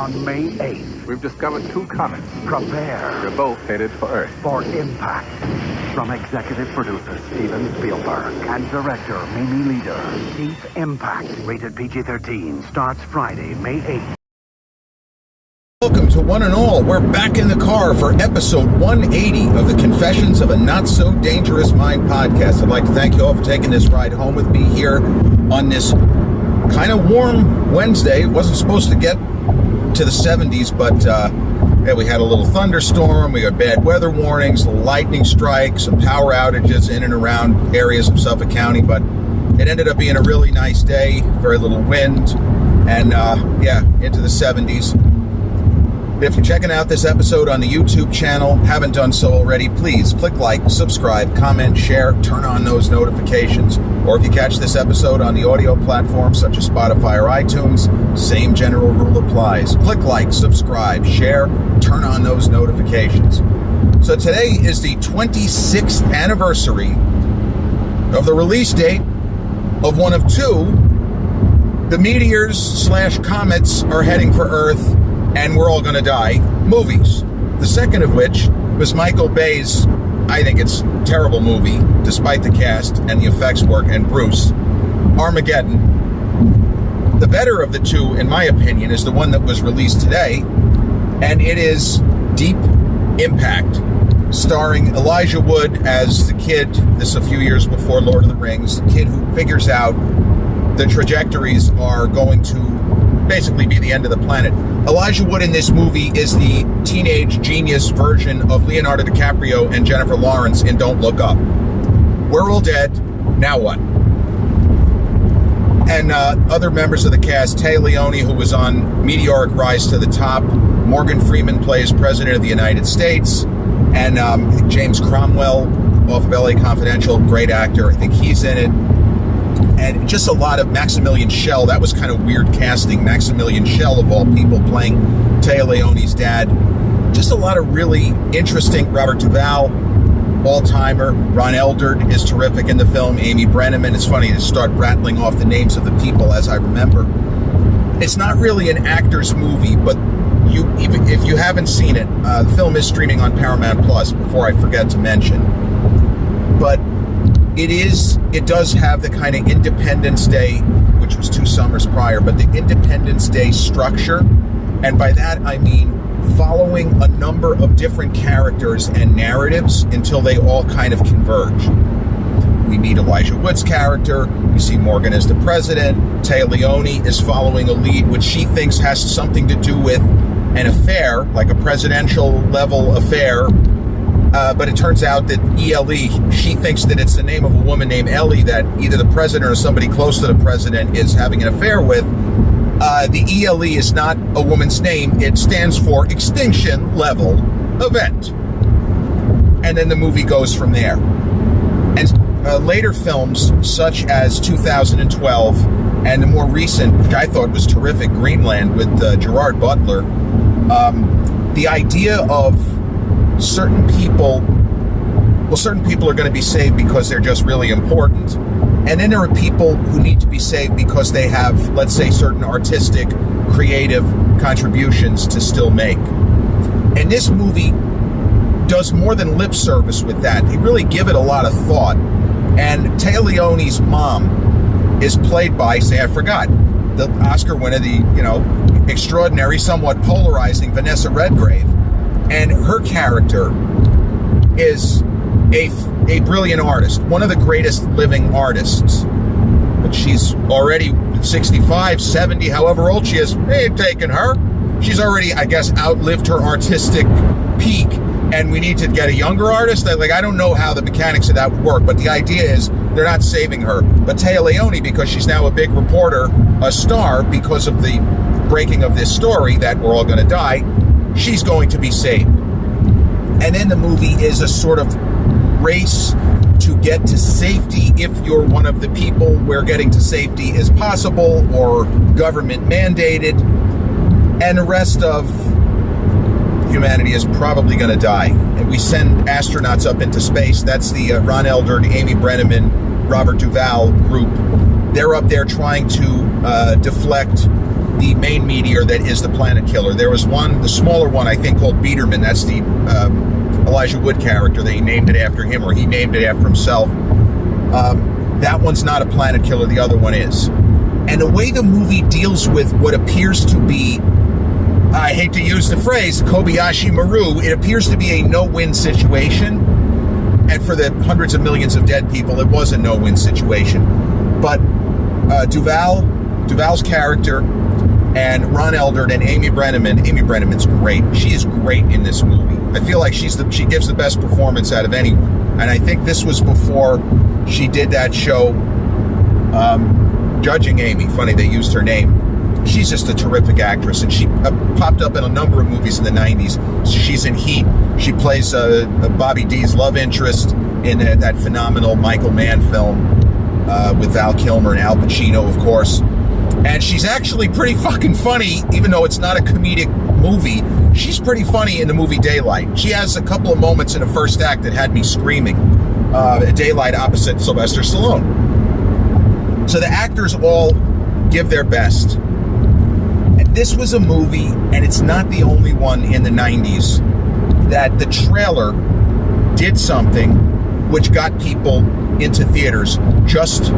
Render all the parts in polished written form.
on May 8th. We've discovered 2 comets. Prepare. They're both headed for Earth. For impact. From executive producer Steven Spielberg and director Mimi Leder, Deep Impact, rated PG-13, starts Friday, May 8th. Welcome to One and All. We're back in the car for episode 180 of the Confessions of a Not So Dangerous Mind podcast. I'd like to thank you all for taking this ride home with me here on this kind of warm Wednesday. It wasn't supposed to get to the 70s, but yeah, we had a little thunderstorm, we got bad weather warnings, lightning strikes, some power outages in and around areas of Suffolk County, but it ended up being a really nice day, very little wind, and yeah, into the 70s. If you're checking out this episode on the YouTube channel, haven't done so already, please click like, subscribe, comment, share, turn on those notifications. Or if you catch this episode on the audio platforms such as Spotify or iTunes, same general rule applies. Click like, subscribe, share, turn on those notifications. So today is the 26th anniversary of the release date of one of 2. The meteors / comets are heading for Earth, and we're all going to die movies. The second of which was Michael Bay's, I think it's a terrible movie, despite the cast and the effects work, and Bruce, Armageddon. The better of the 2, in my opinion, is the one that was released today, and it is Deep Impact, starring Elijah Wood as the kid, this is a few years before Lord of the Rings, the kid who figures out the trajectories are going to basically be the end of the planet. Elijah Wood in this movie is the teenage genius version of Leonardo DiCaprio and Jennifer Lawrence in Don't Look Up. We're all dead, now what? And other members of the cast, Tay Leone, who was on Meteoric Rise to the Top, Morgan Freeman plays President of the United States, and I think James Cromwell off of LA Confidential, great actor, I think he's in it. And just a lot of Maximilian Schell. That was kind of weird casting. Maximilian Schell, of all people, playing Taya Leone's dad. Just a lot of really interesting. Robert Duvall, all-timer. Ron Eldard is terrific in the film. Amy Brenneman. It's funny to start rattling off the names of the people as I remember. It's not really an actor's movie, but even if you haven't seen it, the film is streaming on Paramount Plus, before I forget to mention. But it does have the kind of Independence Day, which was 2 summers prior, but the Independence Day structure. And by that, I mean following a number of different characters and narratives until they all kind of converge. We meet Elijah Wood's character. We see Morgan as the president. Taya Leone is following a lead which she thinks has something to do with an affair, like a presidential level affair. But it turns out that ELE, she thinks that it's the name of a woman named Ellie that either the president or somebody close to the president is having an affair with. The ELE is not a woman's name. It stands for Extinction Level Event. And then the movie goes from there. And later films, such as 2012, and the more recent, which I thought was terrific, Greenland with Gerard Butler, the idea of certain people are going to be saved because they're just really important. And then there are people who need to be saved because they have, let's say, certain artistic, creative contributions to still make. And this movie does more than lip service with that. They really give it a lot of thought. And Taya Leone's mom is played by, I forgot, the Oscar winner, the, extraordinary, somewhat polarizing Vanessa Redgrave. And her character is a brilliant artist, one of the greatest living artists. But she's already 65, 70, however old she is. They ain't taking her. She's already, I guess, outlived her artistic peak. And we need to get a younger artist. I don't know how the mechanics of that would work, but the idea is they're not saving her. But Taya Leone, because she's now a big reporter, a star, because of the breaking of this story that we're all going to die, she's going to be saved. And then the movie is a sort of race to get to safety if you're one of the people where getting to safety is possible or government mandated. And the rest of humanity is probably going to die. And we send astronauts up into space. That's the Ron Eldard, Amy Brenneman, Robert Duvall group. They're up there trying to deflect the main meteor that is the planet killer. There was one, the smaller one, I think, called Biederman. That's the Elijah Wood character. They named it after him, or he named it after himself. That one's not a planet killer. The other one is. And the way the movie deals with what appears to be, I hate to use the phrase, Kobayashi Maru, it appears to be a no-win situation. And for the hundreds of millions of dead people, it was a no-win situation. But Duvall's character and Ron Eldard and Amy Brenneman's great. She is great in this movie. I feel like she gives the best performance out of anyone. And I think this was before she did that show, Judging Amy. Funny, they used her name. She's just a terrific actress, and she popped up in a number of movies in the 90s. She's in Heat. She plays Bobby D's love interest in that phenomenal Michael Mann film with Val Kilmer and Al Pacino, of course. And she's actually pretty fucking funny, even though it's not a comedic movie. She's pretty funny in the movie Daylight. She has a couple of moments in the first act that had me screaming. Daylight opposite Sylvester Stallone. So the actors all give their best. And this was a movie, and it's not the only one in the 90s, that the trailer did something which got people into theaters just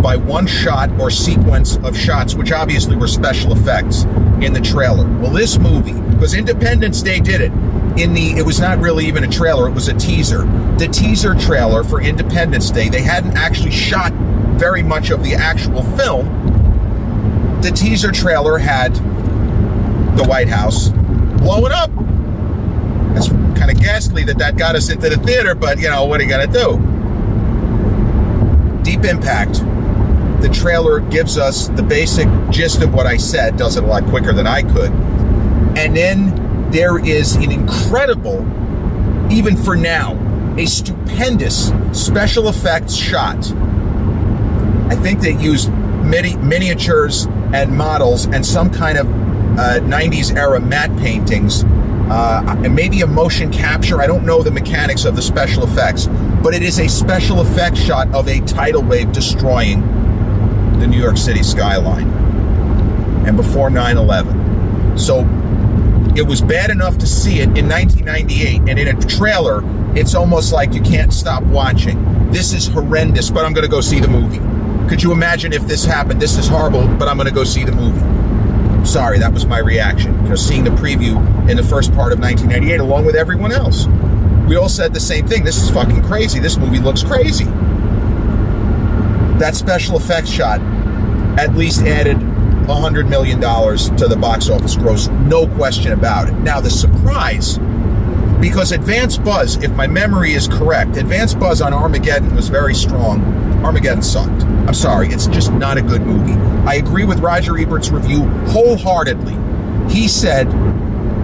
by one shot or sequence of shots, which obviously were special effects in the trailer. Well, this movie, because Independence Day did it, it was not really even a trailer, it was a teaser. The teaser trailer for Independence Day, they hadn't actually shot very much of the actual film. The teaser trailer had the White House blowing up. It's kind of ghastly that got us into the theater, but you know, what are you gonna do? Deep Impact. The trailer gives us the basic gist of what I said, does it a lot quicker than I could. And then there is an incredible, even for now, a stupendous special effects shot. I think they used miniatures and models and some kind of 90s era matte paintings, and maybe a motion capture. I don't know the mechanics of the special effects, but it is a special effects shot of a tidal wave destroying the New York City skyline, and before 9/11. So it was bad enough to see it in 1998, and in a trailer, it's almost like you can't stop watching. This is horrendous, but I'm going to go see the movie. Could you imagine if this happened? This is horrible, but I'm going to go see the movie. Sorry, that was my reaction. You know, seeing the preview in the first part of 1998 along with everyone else. We all said the same thing. This is fucking crazy. This movie looks crazy. That special effects shot at least added $100 million to the box office gross. No question about it. Now, the surprise, because Advance Buzz, if my memory is correct, Advance Buzz on Armageddon was very strong. Armageddon sucked. I'm sorry, it's just not a good movie. I agree with Roger Ebert's review wholeheartedly. He said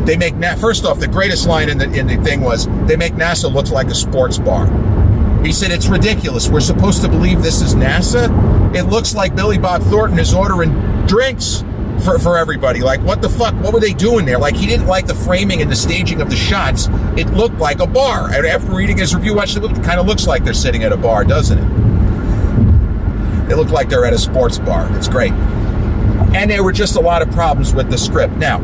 they make first off, the greatest line in the thing was they make NASA look like a sports bar. He said it's ridiculous. We're supposed to believe this is NASA. It looks like Billy Bob Thornton is ordering drinks for everybody. Like, what the fuck? What were they doing there? Like, he didn't like the framing and the staging of the shots. It looked like a bar. And after reading his review, watch the movie, it kind of looks like they're sitting at a bar, doesn't it? They look like they're at a sports bar. It's great. And there were just a lot of problems with the script. Now,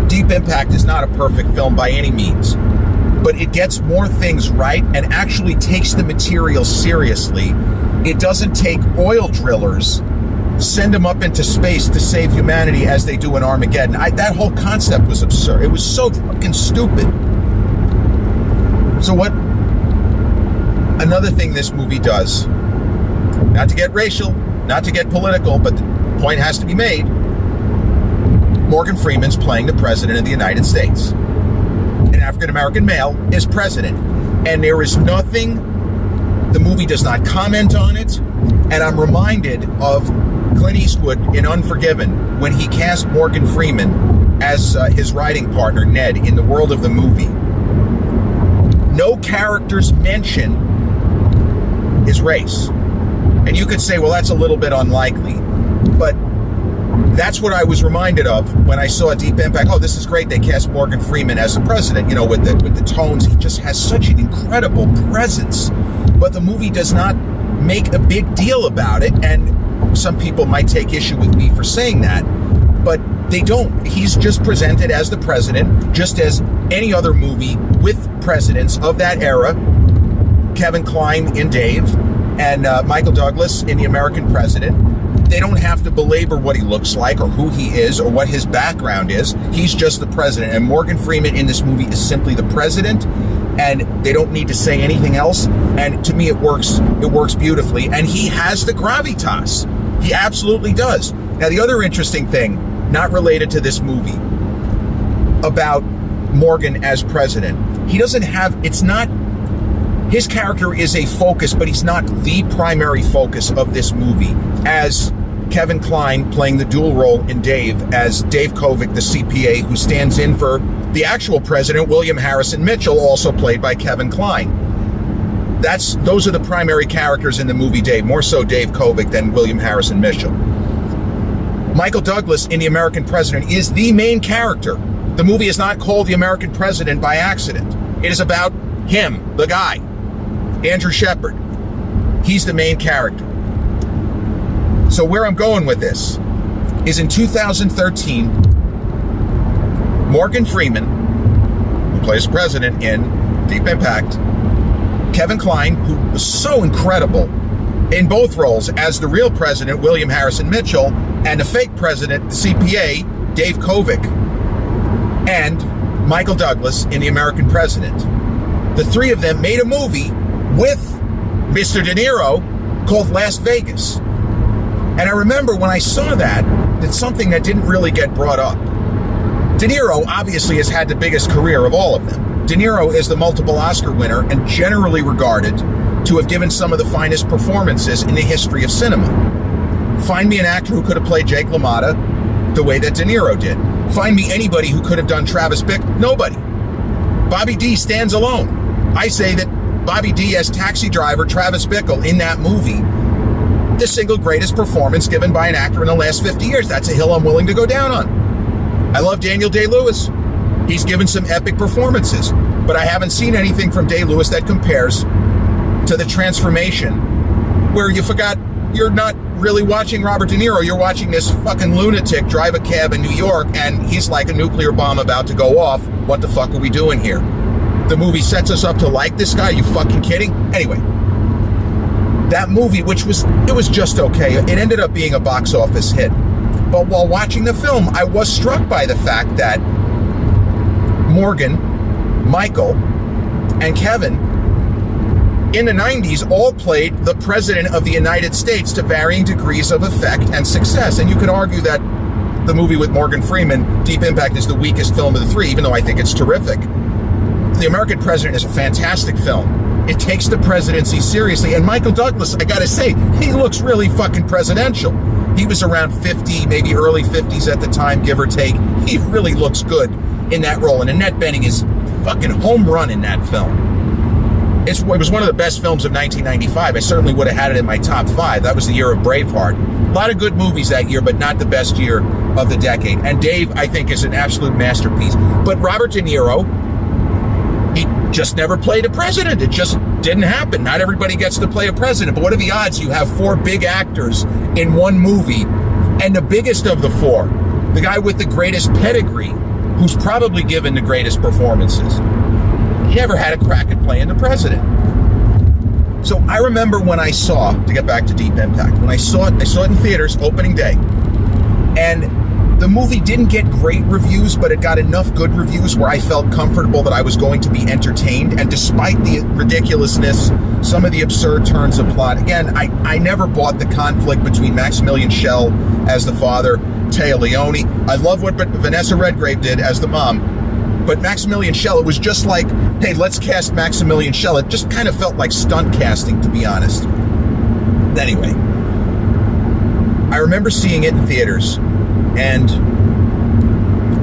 Deep Impact is not a perfect film by any means, but it gets more things right and actually takes the material seriously. It doesn't take oil drillers, send them up into space to save humanity as they do in Armageddon. That whole concept was absurd. It was so fucking stupid. So what? Another thing this movie does, not to get racial, not to get political, but the point has to be made. Morgan Freeman's playing the President of the United States. An African-American male is president. And there is nothing, the movie does not comment on it. And I'm reminded of Clint Eastwood in Unforgiven when he cast Morgan Freeman as his writing partner, Ned, in the world of the movie. No characters mention his race. And you could say, well, that's a little bit unlikely. But that's what I was reminded of when I saw Deep Impact. Oh, this is great. They cast Morgan Freeman as the president, you know, with the tones. He just has such an incredible presence. But the movie does not make a big deal about it. And some people might take issue with me for saying that. but they don't. He's just presented as the president, just as any other movie with presidents of that era. Kevin Kline in Dave, and Michael Douglas in The American President. They don't have to belabor what he looks like or who he is or what his background is. He's just the president. And Morgan Freeman in this movie is simply the president, and they don't need to say anything else. And to me, it works beautifully. And he has the gravitas. He absolutely does. Now, the other interesting thing, not related to this movie, about Morgan as president, his character is a focus, but he's not the primary focus of this movie, as Kevin Kline playing the dual role in Dave as Dave Kovic, the CPA, who stands in for the actual president, William Harrison Mitchell, also played by Kevin Kline. Those are the primary characters in the movie Dave, more so Dave Kovic than William Harrison Mitchell. Michael Douglas in The American President is the main character. The movie is not called The American President by accident. It is about him, the guy, Andrew Shepard. He's the main character. So where I'm going with this is in 2013, Morgan Freeman, who plays president in Deep Impact, Kevin Kline, who was so incredible in both roles as the real president, William Harrison Mitchell, and the fake president, the CPA, Dave Kovic, and Michael Douglas in The American President. The three of them made a movie with Mr. De Niro called Las Vegas. And I remember when I saw that's something that didn't really get brought up. De Niro obviously has had the biggest career of all of them. De Niro is the multiple Oscar winner and generally regarded to have given some of the finest performances in the history of cinema. Find me an actor who could have played Jake LaMotta the way that De Niro did. Find me anybody who could have done Travis Bickle. Nobody. Bobby D stands alone. I say that Bobby D as taxi driver Travis Bickle in that movie, the single greatest performance given by an actor in the last 50 years. That's a hill I'm willing to go down on. I love Daniel Day-Lewis. He's given some epic performances, but I haven't seen anything from Day-Lewis that compares to the transformation where you forgot you're not really watching Robert De Niro. You're watching this fucking lunatic drive a cab in New York, and he's like a nuclear bomb about to go off. What the fuck are we doing here? The movie sets us up to like this guy. Are you fucking kidding? Anyway, that movie, it was just okay. It ended up being a box office hit. But while watching the film, I was struck by the fact that Morgan, Michael, and Kevin in the 90s all played the President of the United States to varying degrees of effect and success. And you could argue that the movie with Morgan Freeman, Deep Impact, is the weakest film of the three, even though I think it's terrific. The American President is a fantastic film. It takes the presidency seriously. And Michael Douglas, I gotta say, he looks really fucking presidential. He was around 50, maybe early 50s at the time, give or take. He really looks good in that role. And Annette Bening is fucking home run in that film. It was one of the best films of 1995. I certainly would have had it in my top 5. That was the year of Braveheart. A lot of good movies that year, but not the best year of the decade. And Dave, I think, is an absolute masterpiece. But Robert De Niro, he just never played a president. It just didn't happen. Not everybody gets to play a president. But what are the odds you have 4 big actors in one movie, and the biggest of the 4, the guy with the greatest pedigree, who's probably given the greatest performances, he never had a crack at playing the president. So I remember when I saw, to get back to Deep Impact, when I saw it in theaters opening day, and the movie didn't get great reviews, but it got enough good reviews where I felt comfortable that I was going to be entertained. And despite the ridiculousness, some of the absurd turns of plot, again, I never bought the conflict between Maximilian Schell as the father, Téa Leoni. I love what Vanessa Redgrave did as the mom. But Maximilian Schell, it was just like, hey, let's cast Maximilian Schell. It just kind of felt like stunt casting, to be honest. Anyway, I remember seeing it in theaters, and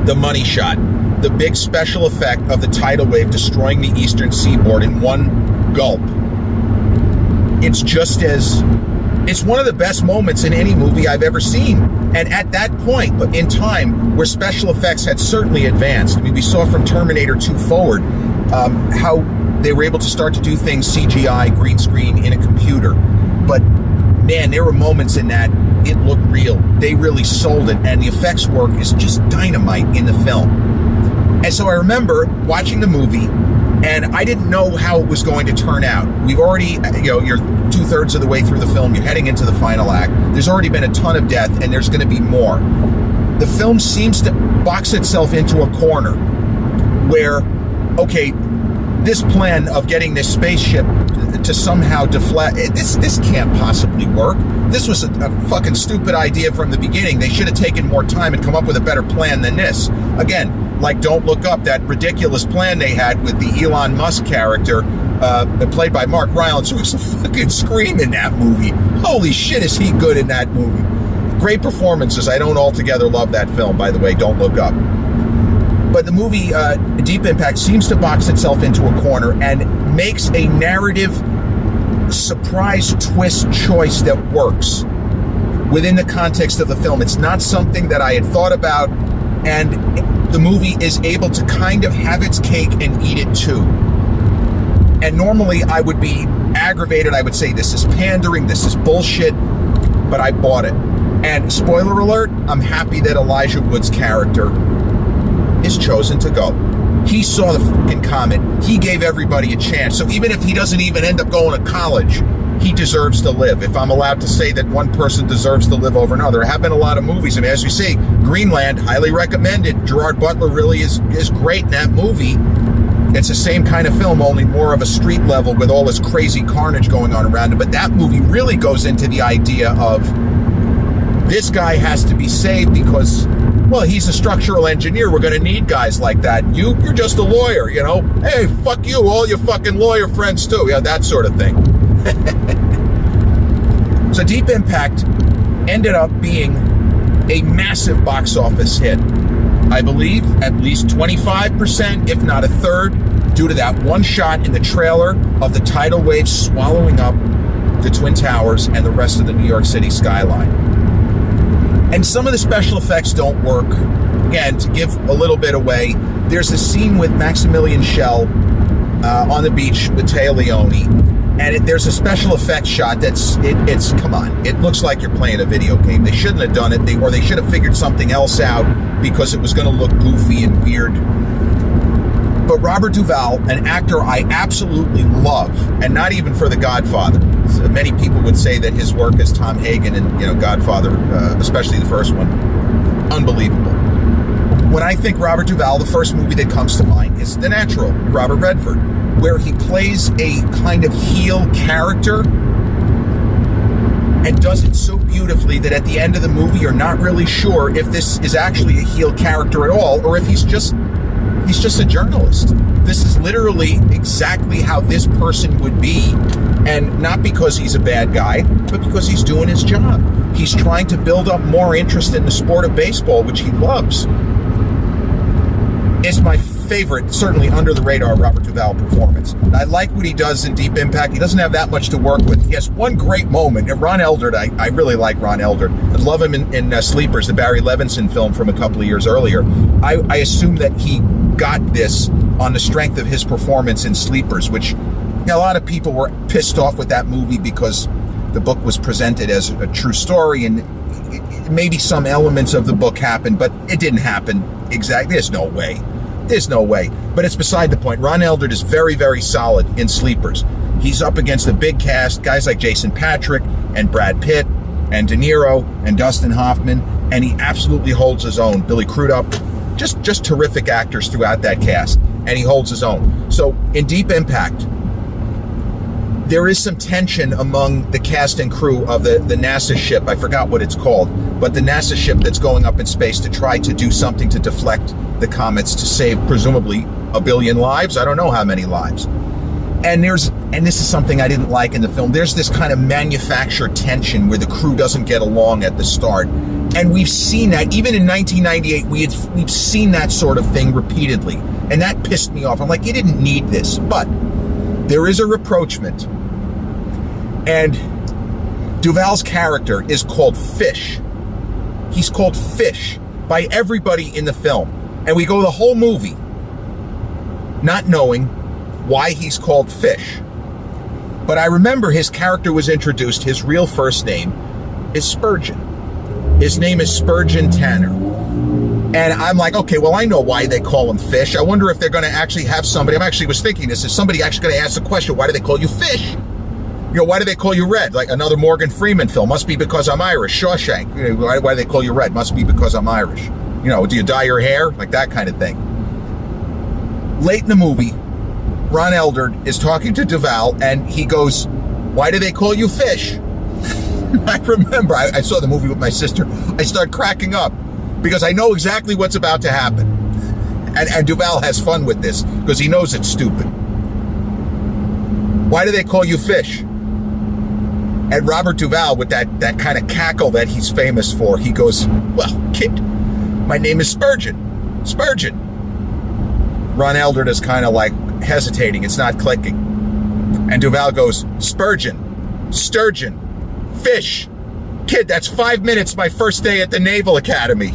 the money shot, the big special effect of the tidal wave destroying the eastern seaboard in one gulp. It's one of the best moments in any movie I've ever seen. And at that point, but in time, where special effects had certainly advanced, I mean, we saw from Terminator 2 forward how they were able to start to do things CGI, green screen, in a computer. But man, there were moments in that it looked real. They really sold it, and the effects work is just dynamite in the film. And so I remember watching the movie, and I didn't know how it was going to turn out. We've already, you're 2/3 of the way through the film, you're heading into the final act. There's already been a ton of death, and there's going to be more. The film seems to box itself into a corner where, okay, this plan of getting this spaceship to somehow deflect, this can't possibly work. This was a fucking stupid idea from the beginning. They should have taken more time and come up with a better plan than this. Again, like Don't Look Up, that ridiculous plan they had with the Elon Musk character, played by Mark Rylance, who was a fucking scream in that movie. Holy shit, is he good in that movie. Great performances. I don't altogether love that film, by the way, Don't Look Up. But the movie Deep Impact seems to box itself into a corner and makes a narrative surprise twist choice that works within the context of the film. It's not something that I had thought about, and the movie is able to kind of have its cake and eat it too. And normally I would be aggravated. I would say this is pandering, this is bullshit, but I bought it. And spoiler alert, I'm happy that Elijah Wood's character is chosen to go. He saw the fucking comet. He gave everybody a chance. So even if he doesn't even end up going to college, he deserves to live. If I'm allowed to say that one person deserves to live over another. There have been a lot of movies, and as you see, Greenland, highly recommended. Gerard Butler really is great in that movie. It's the same kind of film, only more of a street level with all this crazy carnage going on around it. But that movie really goes into the idea of this guy has to be saved because, well, he's a structural engineer. We're going to need guys like that. You're just a lawyer, Hey, fuck you, all your fucking lawyer friends too. Yeah, that sort of thing. So Deep Impact ended up being a massive box office hit. I believe at least 25%, if not a third, due to that one shot in the trailer of the tidal wave swallowing up the Twin Towers and the rest of the New York City skyline. And some of the special effects don't work. Again, to give a little bit away, there's a scene with Maximilian Schell on the beach with Téa Leoni, and there's a special effects shot it's come on, it looks like you're playing a video game. They shouldn't have done it, or they should have figured something else out because it was going to look goofy and weird. But Robert Duvall, an actor I absolutely love, and not even for The Godfather. So many people would say that his work as Tom Hagen in Godfather, especially the first one, unbelievable. When I think Robert Duvall, the first movie that comes to mind is The Natural, Robert Redford, where he plays a kind of heel character and does it so beautifully that at the end of the movie you're not really sure if this is actually a heel character at all or if he's just a journalist. This is literally exactly how this person would be, and not because he's a bad guy, but because he's doing his job. He's trying to build up more interest in the sport of baseball, which he loves. It's my favorite, certainly under the radar, Robert Duvall performance. I like what he does in Deep Impact. He doesn't have that much to work with. He has one great moment. And Ron Eldard, I really like Ron Eldard. I love him in Sleepers, the Barry Levinson film from a couple of years earlier. I assume that he got this on the strength of his performance in Sleepers, which a lot of people were pissed off with that movie because the book was presented as a true story and maybe some elements of the book happened, but it didn't happen exactly. There's no way. But it's beside the point. Ron Eldard is very, very solid in Sleepers. He's up against a big cast, guys like Jason Patric and Brad Pitt and De Niro and Dustin Hoffman, and he absolutely holds his own. Billy Crudup, just terrific actors throughout that cast, and he holds his own. So in Deep Impact, there is some tension among the cast and crew of the NASA ship. I forgot what it's called, but the NASA ship that's going up in space to try to do something to deflect the comets to save presumably 1 billion lives. I don't know how many lives. And this is something I didn't like in the film. There's this kind of manufactured tension where the crew doesn't get along at the start. And we've seen that even in 1998, we've seen that sort of thing repeatedly. And that pissed me off. I'm like, you didn't need this. But there is a rapprochement. And Duvall's character is called Fish. He's called Fish by everybody in the film. And we go the whole movie not knowing why he's called Fish. But I remember his character was introduced, his real first name is Spurgeon. His name is Spurgeon Tanner. And I'm like, okay, well, I know why they call him Fish. I wonder if they're going to actually have somebody. I actually was thinking this. Is somebody actually going to ask the question, why do they call you Fish? Why do they call you Red? Like another Morgan Freeman film. Must be because I'm Irish. Shawshank. Why do they call you Red? Must be because I'm Irish. Do you dye your hair? Like that kind of thing. Late in the movie, Ron Eldard is talking to Duvall, and he goes, why do they call you Fish? I remember, I saw the movie with my sister. I started cracking up because I know exactly what's about to happen. And Duvall has fun with this because he knows it's stupid. Why do they call you Fish? And Robert Duvall, with that kind of cackle that he's famous for, he goes, well, kid, my name is Spurgeon. Spurgeon. Ron Eldard is kind of like hesitating. It's not clicking. And Duvall goes, Spurgeon, sturgeon, fish. Kid, that's 5 minutes my first day at the Naval Academy.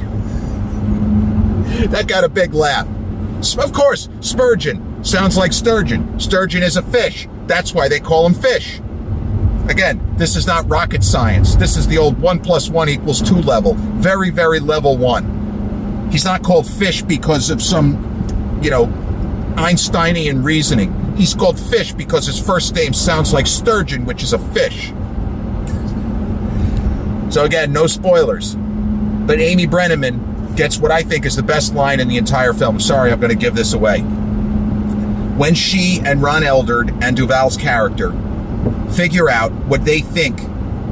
That got a big laugh. Of course, Spurgeon sounds like sturgeon. Sturgeon is a fish. That's why they call him Fish. Again, this is not rocket science. This is the old 1 + 1 = 2 level. Very, very level 1. He's not called Fish because of some, Einsteinian reasoning. He's called Fish because his first name sounds like sturgeon, which is a fish. So again, no spoilers. But Amy Brenneman gets what I think is the best line in the entire film. Sorry, I'm going to give this away. When she and Ron Eldard and Duvall's character figure out what they think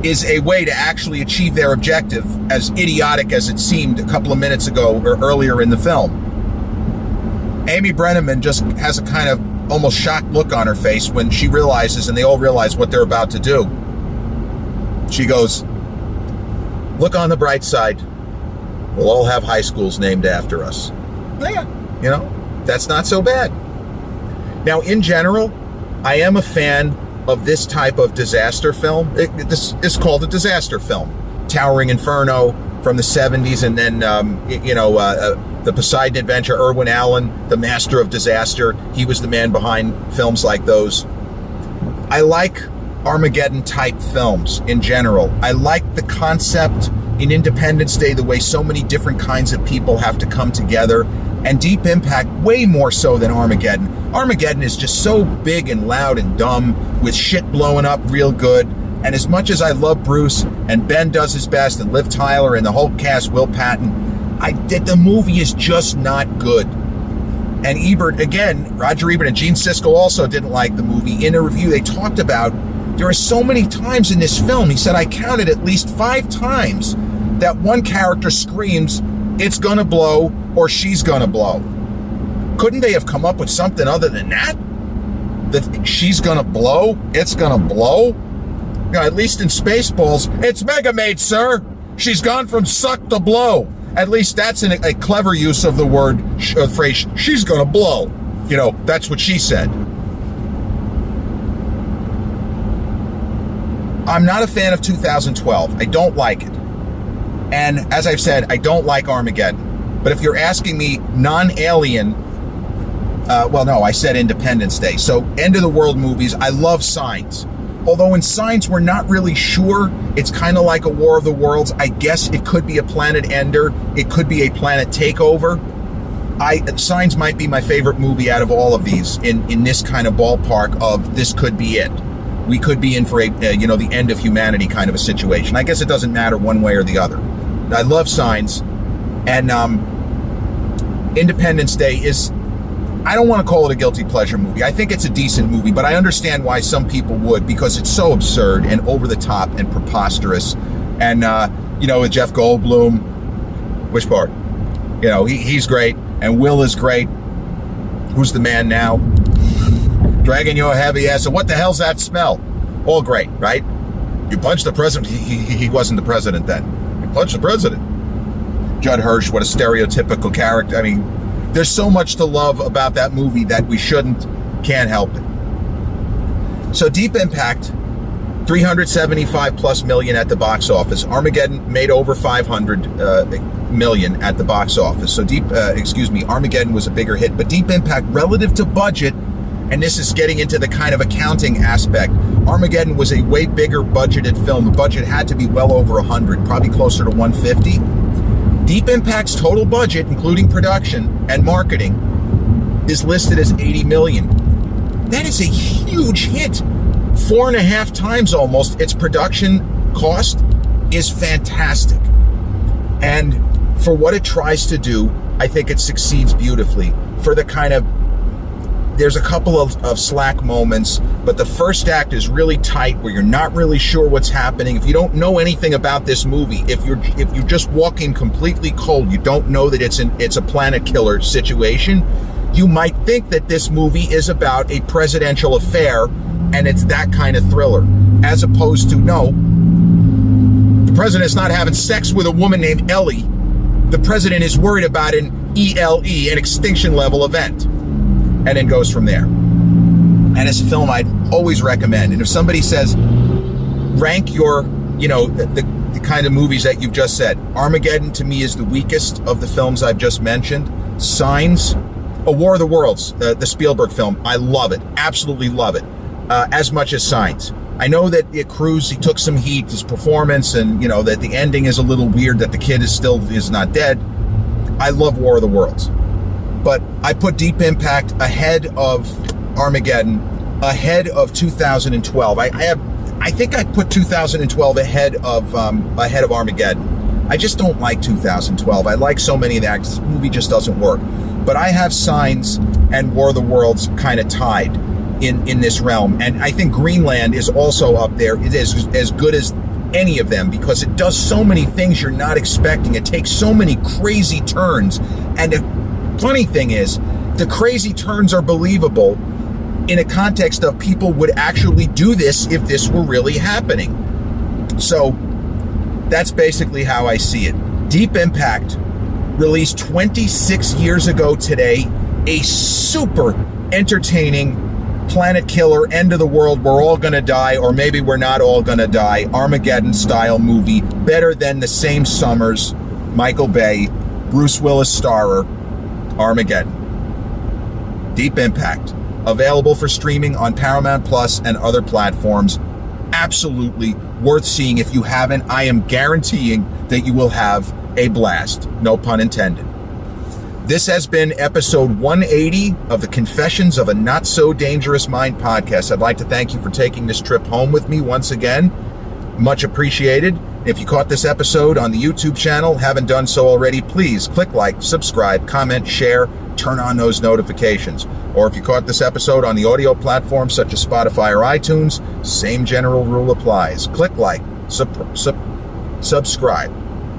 is a way to actually achieve their objective, as idiotic as it seemed a couple of minutes ago or earlier in the film, Amy Brenneman just has a kind of almost shocked look on her face when she realizes, and they all realize what they're about to do. She goes, look on the bright side. We'll all have high schools named after us. Yeah, that's not so bad. Now, in general, I am a fan of this type of disaster film. This is called a disaster film. Towering Inferno from the 70s, and then, the Poseidon Adventure, Irwin Allen, the master of disaster. He was the man behind films like those. I like Armageddon-type films in general. I like the concept in Independence Day, the way so many different kinds of people have to come together, and Deep Impact way more so than Armageddon. Armageddon is just so big and loud and dumb, with shit blowing up real good. And as much as I love Bruce, and Ben does his best, and Liv Tyler, and the whole cast, Will Patton, the movie is just not good. And Roger Ebert and Gene Siskel also didn't like the movie. In a review, they talked about, there are so many times in this film, he said, I counted at least 5 times that one character screams, it's gonna blow, or she's gonna blow. Couldn't they have come up with something other than that? That she's gonna blow, it's gonna blow? At least in Spaceballs, it's Mega Maid, sir. She's gone from suck to blow. At least that's a clever use of the phrase, she's gonna blow. That's what she said. I'm not a fan of 2012. I don't like it. And as I've said, I don't like Armageddon. But if you're asking me non-alien, I said Independence Day. So end of the world movies, I love Signs. Although in Signs, we're not really sure. It's kind of like a War of the Worlds. I guess it could be a planet ender. It could be a planet takeover. Signs might be my favorite movie out of all of these in this kind of ballpark of this could be it. We could be in for the end of humanity kind of a situation. I guess it doesn't matter one way or the other. I love Signs. And Independence Day is, I don't want to call it a guilty pleasure movie. I think it's a decent movie, but I understand why some people would, because it's so absurd and over the top and preposterous. And, with Jeff Goldblum, which part? He's great, and Will is great. Who's the man now? Dragging your heavy ass. So what the hell's that smell? All great, right? You punched the president. He wasn't the president then. You punched the president. Judd Hirsch, what a stereotypical character. I mean, there's so much to love about that movie that we can't help it. So Deep Impact, 375 plus million at the box office. Armageddon made over 500 million at the box office. So Armageddon was a bigger hit, but Deep Impact, relative to budget, and this is getting into the kind of accounting aspect. Armageddon was a way bigger budgeted film. The budget had to be well over 100, probably closer to 150. Deep Impact's total budget, including production and marketing, is listed as 80 million. That is a huge hit. 4.5 times almost its production cost is fantastic. And for what it tries to do, I think it succeeds beautifully. For the kind of, there's a couple of slack moments, but the first act is really tight where you're not really sure what's happening. If you don't know anything about this movie, if you just walk in completely cold, you don't know that it's a planet killer situation, you might think that this movie is about a presidential affair and it's that kind of thriller, as opposed to, no, the president's not having sex with a woman named Ellie. The president is worried about an ELE, an extinction level event, and then goes from there. And it's a film I'd always recommend. And if somebody says, rank your, the kind of movies that you've just said, Armageddon to me is the weakest of the films I've just mentioned. Signs, A War of the Worlds, the Spielberg film, I love it, absolutely love it, as much as Signs. I know that Cruise, he took some heat, his performance, and that the ending is a little weird, that the kid is not dead. I love War of the Worlds, but I put Deep Impact ahead of Armageddon, ahead of 2012. I think I put 2012 ahead of Armageddon. I just don't like 2012. I like so many of that. This movie just doesn't work. But I have Signs and War of the Worlds kind of tied in this realm. And I think Greenland is also up there. It is as good as any of them because it does so many things you're not expecting. It takes so many crazy turns. And the funny thing is, the crazy turns are believable in a context of people would actually do this if this were really happening. So that's basically how I see it. Deep Impact, released 26 years ago today, a super entertaining planet killer, end of the world, we're all gonna die, or maybe we're not all gonna die, Armageddon style movie, better than the same Summers, Michael Bay, Bruce Willis starer, Armageddon. Deep Impact, available for streaming on Paramount Plus and other platforms. Absolutely worth seeing. If you haven't, I am guaranteeing that you will have a blast. No pun intended. This has been episode 180 of the Confessions of a Not So Dangerous Mind podcast. I'd like to thank you for taking this trip home with me once again. Much appreciated. If you caught this episode on the YouTube channel, haven't done so already, please click like, subscribe, comment, share, turn on those notifications. Or if you caught this episode on the audio platforms such as Spotify or iTunes, same general rule applies. Click like, subscribe,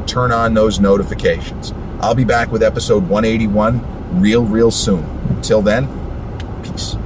turn on those notifications. I'll be back with episode 181 real soon. Until then, peace.